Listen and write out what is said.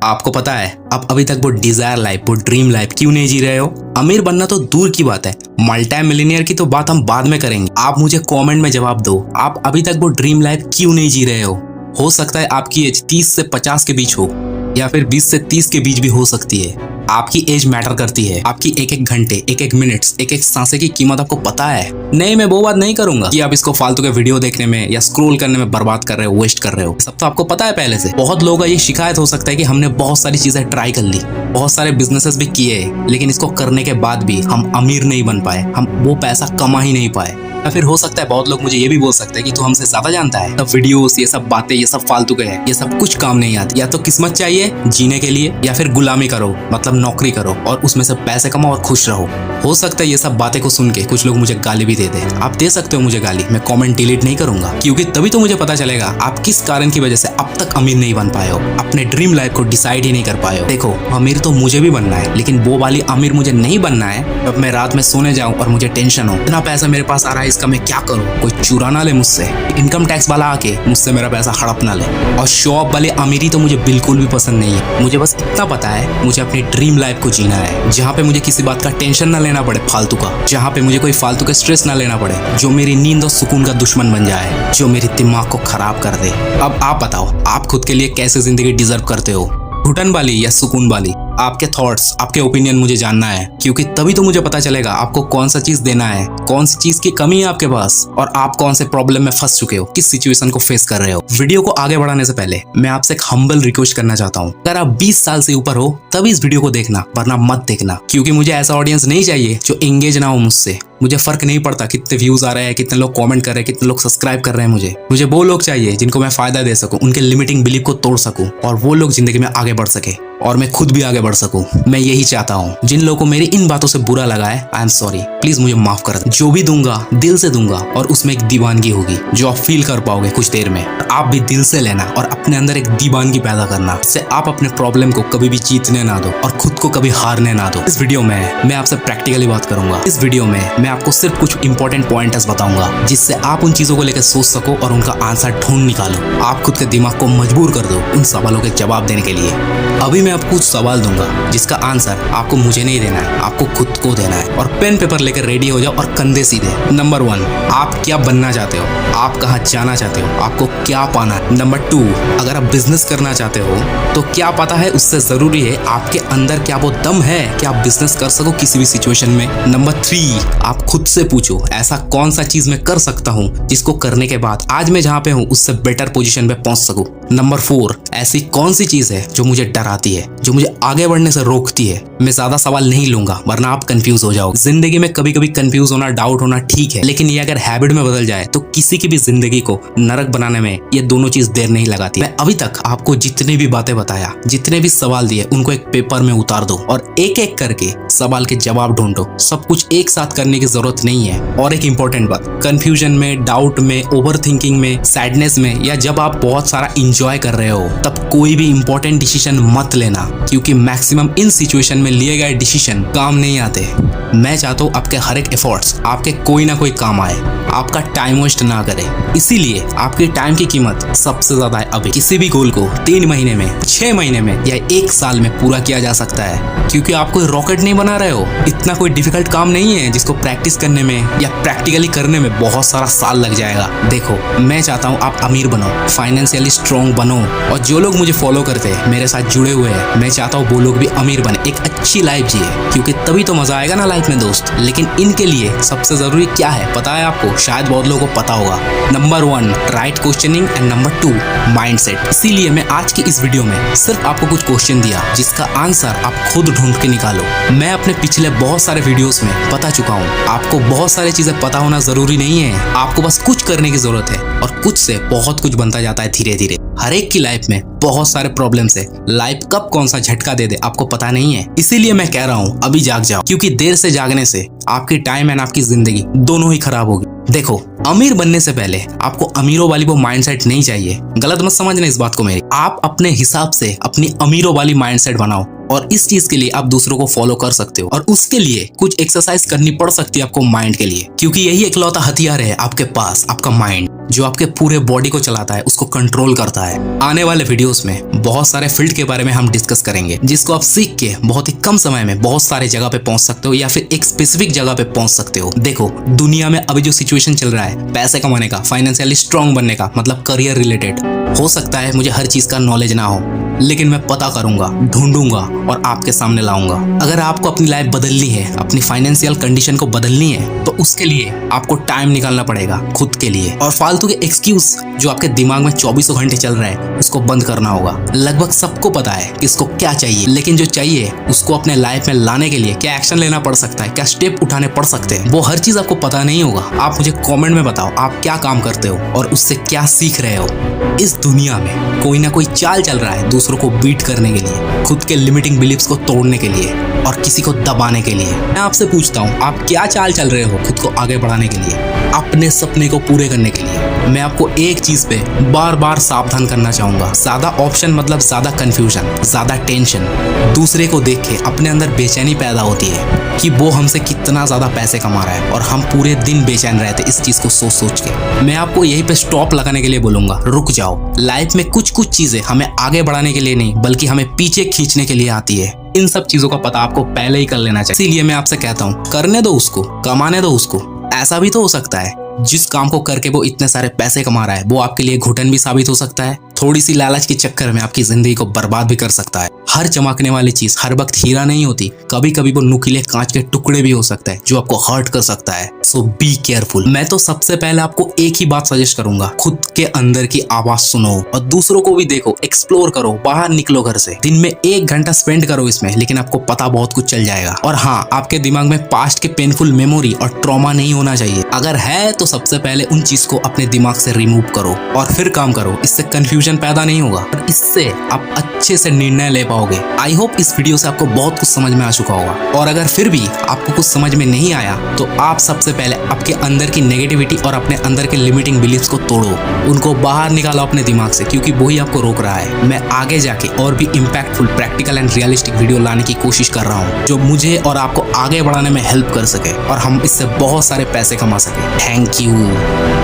आपको पता है आप अभी तक वो डिजायर लाइफ, वो ड्रीम लाइफ क्यों नहीं जी रहे हो? अमीर बनना तो दूर की बात है, मल्टी मिलियनियर की तो बात हम बाद में करेंगे। आप मुझे कमेंट में जवाब दो, आप अभी तक वो ड्रीम लाइफ क्यों नहीं जी रहे हो सकता है आपकी एज 30 से 50 के बीच हो, या फिर 20 से 30 के बीच भी हो सकती है। आपकी एज मैटर करती है। आपकी एक एक घंटे, एक एक मिनट्स, एक एक सांसें की कीमत आपको पता है। नहीं, मैं वो बात नहीं करूंगा कि आप इसको फालतू के वीडियो देखने में या स्क्रॉल करने में बर्बाद कर रहे हो, वेस्ट कर रहे हो। सब तो आपको पता है पहले से। बहुत लोगों का ये शिकायत हो सकता है कि हमने बहुत सारी चीजें ट्राई कर ली, बहुत सारे बिजनेसेस भी किए, लेकिन इसको करने के बाद भी हम अमीर नहीं बन पाए, हम वो पैसा कमा ही नहीं पाए। या फिर हो सकता है बहुत लोग मुझे ये भी बोल सकते हैं कि तू हमसे ज्यादा जानता है, सब वीडियोस, ये सब बातें, ये सब फालतू के हैं, ये सब कुछ काम नहीं आती। या तो किस्मत चाहिए जीने के लिए, या फिर गुलामी करो, मतलब नौकरी करो और उसमें से पैसे कमाओ और खुश रहो। हो सकता है ये सब बातें को सुन के कुछ लोग मुझे गाली भी दे दे। आप दे सकते हो मुझे गाली, मैं कमेंट डिलीट नहीं करूंगा, क्योंकि तभी तो मुझे पता चलेगा आप किस कारण की वजह से अब तक अमीर नहीं बन पाए हो, अपने ड्रीम लाइफ को डिसाइड ही नहीं कर पाए हो। देखो, अमीर तो मुझे भी बनना है, लेकिन वो वाली अमीर मुझे नहीं बनना है जब मैं रात में सोने जाऊं और मुझे टेंशन हो, इतना पैसा मेरे पास आ रहा है, इसका मैं क्या करूं? कोई चुरा ना ले मुझसे, इनकम टैक्स वाला आके मुझसे मेरा पैसा हड़प ना ले। और शो ऑफ वाले अमीरी तो मुझे बिल्कुल भी पसंद नहीं है। मुझे बस इतना पता है, मुझे अपनी ड्रीम लाइफ को जीना है, जहाँ पे मुझे किसी बात का टेंशन ना लेना पड़े फालतू का, जहाँ पे मुझे कोई फालतू का स्ट्रेस ना लेना पड़े, जो मेरी नींद और सुकून का दुश्मन बन जाए, जो मेरे दिमाग को खराब कर दे। अब आप बताओ, आप खुद के लिए कैसे जिंदगी डिजर्व करते हो, घुटन वाली या सुकून वाली? आपके थॉट्स, आपके ओपिनियन मुझे जानना है, क्योंकि तभी तो मुझे पता चलेगा आपको कौन सा चीज देना है, कौन सी चीज की कमी है आपके पास, और आप कौन से प्रॉब्लम में फंस चुके हो, किस सिचुएशन को फेस कर रहे हो। वीडियो को आगे बढ़ाने से पहले मैं आपसे एक हम्बल रिक्वेस्ट करना चाहता हूँ, अगर आप 20 साल से ऊपर हो तभी इस वीडियो को देखना, वरना मत देखना, क्योंकि मुझे ऐसा ऑडियंस नहीं चाहिए जो एंगेज ना हो मुझसे। मुझे फर्क नहीं पड़ता कितने व्यूज आ रहे हैं, कितने लोग कमेंट कर रहे हैं, कितने लोग सब्सक्राइब कर रहे हैं। मुझे वो लोग चाहिए जिनको मैं फायदा दे सकूं, उनके लिमिटिंग बिलीफ को तोड़ सकूं, और वो लोग जिंदगी में आगे बढ़ सके, और मैं खुद भी आगे बढ़ सकूं। मैं यही चाहता हूं। जिन लोगों को मेरी इन बातों से बुरा लगा है, आई एम सॉरी, प्लीज मुझे माफ कर दो। जो भी दूंगा दिल से दूंगा, और उसमें एक दीवानगी होगी जो आप फील कर पाओगे कुछ देर में। आप भी दिल से लेना और अपने अंदर एक दीवानगी पैदा करना, इससे आप अपने प्रॉब्लम को कभी भी जीतने ना दो और खुद को कभी हारने ना दो। इस वीडियो में मैं आपसे प्रैक्टिकली बात करूंगा। इस वीडियो में मैं आपको सिर्फ कुछ इंपॉर्टेंट पॉइंटर्स बताऊंगा, जिससे आप उन चीजों को लेकर सोच सको और उनका आंसर ढूंढ निकालो। आप खुद के दिमाग को मजबूर कर दो उन सवालों के जवाब देने के लिए। अभी मैं आपको कुछ सवाल दूंगा जिसका आंसर आपको मुझे नहीं देना है, आपको खुद को देना है। और पेन पेपर लेकर रेडी हो जाओ और कंधे सीधे। नंबर 1, आप क्या बनना चाहते हो, आप कहाँ जाना चाहते हो, आपको क्या पाना है। नंबर 2, अगर आप बिजनेस करना चाहते हो तो क्या पता है, उससे जरूरी है आपके अंदर क्या वो दम है कि आप बिजनेस कर सको किसी भी सिचुएशन में। नंबर 3, आप खुद से पूछो ऐसा कौन सा चीज मैं कर सकता हूँ जिसको करने के बाद आज मैं जहाँ पे हूँ उससे बेटर पोजीशन पे पहुंच सकूं। नंबर 4, ऐसी कौन सी चीज है जो मुझे डराती है, जो मुझे आगे बढ़ने से रोकती है। मैं ज्यादा सवाल नहीं लूंगा वरना आप कंफ्यूज हो जाओगे। जिंदगी में कभी कभी कंफ्यूज होना, डाउट होना ठीक है, लेकिन ये अगर हैबिट में बदल जाए तो किसी की भी जिंदगी को नरक बनाने में ये दोनों चीज देर नहीं लगाती। मैं अभी तक आपको जितनी भी बातें बताया, जितने भी सवाल दिए, उनको एक पेपर में उतार दो और एक एक करके सवाल के जवाब ढूंढो। सब कुछ एक साथ करने की जरूरत नहीं है। और एक इंपॉर्टेंट बात, कंफ्यूजन में, डाउट में, ओवर थिंकिंग में, सैडनेस में, या जब आप बहुत सारा इंजॉय कर रहे हो तब कोई भी इंपॉर्टेंट डिसीजन मत लेना, क्योंकि मैक्सिमम इन सिचुएशन में लिए गए डिसीजन काम नहीं आते। मैं चाहता हूँ आपके हर एक एफर्ट्स आपके कोई ना कोई काम आए, आपका टाइम वेस्ट ना करे। इसीलिए आपके टाइम की कीमत सबसे ज्यादा है अभी। किसी भी गोल को 3 महीने में, 6 महीने में या 1 साल में पूरा किया जा सकता है, क्योंकि आप कोई रॉकेट नहीं बना रहे हो। इतना कोई डिफिकल्ट काम नहीं है जिसको प्रैक्टिस करने में या प्रैक्टिकली करने में बहुत सारा साल लग जाएगा। देखो, मैं चाहता हूँ आप अमीर बनो, फाइनेंशियली स्ट्रॉन्ग बनो, और जो लोग मुझे फॉलो करते हैं, मेरे साथ जुड़े हुए हैं, मैं चाहता हूँ वो लोग भी अमीर बने, एक अच्छी लाइफ जिए, क्योंकि तभी तो मजा आएगा ना लाइफ में दोस्त। लेकिन इनके लिए सबसे जरूरी क्या है पता है आपको? शायद बहुत लोगों को पता होगा। Number 1, right questioning, and number 2, mindset. इसीलिए मैं आज की इस वीडियो में सिर्फ आपको कुछ क्वेश्चन दिया जिसका आंसर आप खुद ढूंढ के निकालो। मैं अपने पिछले बहुत सारे वीडियोस में बता चुका हूँ, आपको बहुत सारी चीजें पता होना जरूरी नहीं है, आपको बस कुछ करने की जरूरत है, और कुछ से बहुत कुछ बनता जाता है धीरे धीरे। हर एक की लाइफ में बहुत सारे प्रॉब्लम्स है, लाइफ कब कौन सा झटका दे दे आपको पता नहीं है। इसीलिए मैं कह रहा हूँ अभी जाग जाओ, क्योंकि देर से जागने से आपकी टाइम एंड आपकी जिंदगी दोनों ही खराब होगी। देखो, अमीर बनने से पहले आपको अमीरों वाली वो माइंडसेट नहीं चाहिए। गलत मत समझना इस बात को मेरी। आप अपने हिसाब से अपनी अमीरों वाली माइंडसेट बनाओ, और इस चीज के लिए आप दूसरों को फॉलो कर सकते हो, और उसके लिए कुछ एक्सरसाइज करनी पड़ सकती है आपको माइंड के लिए, क्योंकि यही इकलौता हथियार है आपके पास, आपका माइंड, जो आपके पूरे बॉडी को चलाता है, उसको कंट्रोल करता है। आने वाले वीडियोस में बहुत सारे फील्ड के बारे में हम डिस्कस करेंगे, जिसको आप सीख के बहुत ही कम समय में बहुत सारे जगह पे पहुंच सकते हो, या फिर एक स्पेसिफिक जगह पे पहुंच सकते हो। देखो, दुनिया में अभी जो सिचुएशन चल रहा है पैसे कमाने का, फाइनेंशियली स्ट्रांग बनने का, मतलब करियर रिलेटेड, हो सकता है मुझे हर चीज का नॉलेज ना हो, लेकिन मैं पता करूंगा, ढूंढूंगा और आपके सामने लाऊंगा। अगर आपको अपनी लाइफ बदलनी है, अपनी फाइनेंशियल कंडीशन को बदलनी है, तो उसके लिए आपको टाइम निकालना पड़ेगा खुद के लिए, और फालतू के एक्सक्यूज जो आपके दिमाग में 24 घंटे चल रहा है उसको बंद करना होगा। लगभग सबको पता है किसको क्या चाहिए, लेकिन जो चाहिए उसको अपने लाइफ में लाने के लिए क्या एक्शन लेना पड़ सकता है, क्या स्टेप उठाने पड़ सकते हैं, वो हर चीज आपको पता नहीं होगा। आप मुझे कमेंट में बताओ आप क्या काम करते हो और उससे क्या सीख रहे हो। इस दुनिया में कोई ना कोई चाल चल रहा है दूसरों को बीट करने के लिए, खुद के लिमिटिंग बिलीफ्स को तोड़ने के लिए और किसी को दबाने के लिए। मैं आपसे पूछता हूँ, आप क्या चाल चल रहे हो खुद को आगे बढ़ाने के लिए, अपने सपने को पूरे करने के लिए? मैं आपको एक चीज पे बार बार सावधान करना चाहूंगा, ज्यादा ऑप्शन मतलब ज्यादा कंफ्यूजन, ज्यादा टेंशन। दूसरे को देख के अपने अंदर बेचैनी पैदा होती है कि वो हमसे कितना ज्यादा पैसे कमा रहा है, और हम पूरे दिन बेचैन रहते इस चीज को सोच सोच के। मैं आपको यहीं पे स्टॉप लगाने के लिए बोलूंगा, रुक जाओ। लाइफ में कुछ कुछ चीजें हमें आगे बढ़ाने के लिए नहीं, बल्कि हमें पीछे खींचने के लिए आती है। इन सब चीजों का पता आपको पहले ही कर लेना चाहिए। इसीलिए मैं आपसे कहता हूँ, करने दो उसको, कमाने दो उसको। ऐसा भी तो हो सकता है जिस काम को करके वो इतने सारे पैसे कमा रहा है वो आपके लिए घुटन भी साबित हो सकता है। थोड़ी सी लालच के चक्कर में आपकी जिंदगी को बर्बाद भी कर सकता है। हर चमकने वाली चीज हर वक्त हीरा नहीं होती, कभी कभी वो नुकीले कांच के टुकड़े भी हो सकते हैं जो आपको हर्ट कर सकता है। सो बी केयरफुल। मैं तो सबसे पहले आपको एक ही बात सजेस्ट करूंगा, खुद के अंदर की आवाज सुनो और दूसरों को भी देखो, एक्सप्लोर करो, बाहर निकलो घर से। दिन में 1 घंटा स्पेंड करो इसमें, लेकिन आपको पता बहुत कुछ चल जाएगा। और हाँ, आपके दिमाग में पास्ट के पेनफुल मेमोरी और ट्रॉमा नहीं होना चाहिए। अगर है तो सबसे पहले उन चीज को अपने दिमाग से रिमूव करो और फिर काम करो। इससे कंफ्यूजन पैदा नहीं होगा और इससे आप अच्छे से निर्णय ले पाओगे। आई होप इस वीडियो से आपको बहुत कुछ समझ में आ चुका होगा, और अगर फिर भी आपको कुछ समझ में नहीं आया तो आप सबसे पहले आपके अंदर की नेगेटिविटी और अपने अंदर के लिमिटिंग बिलीफ्स को तोड़ो, उनको बाहर निकालो अपने दिमाग से, क्योंकि वही आपको रोक रहा है। मैं आगे जाके और भी impactful, practical and realistic video लाने की कोशिश कर रहा हूँ, जो मुझे और आपको आगे बढ़ाने में हेल्प कर सके और हम इससे बहुत सारे पैसे कमा सके। Thank you.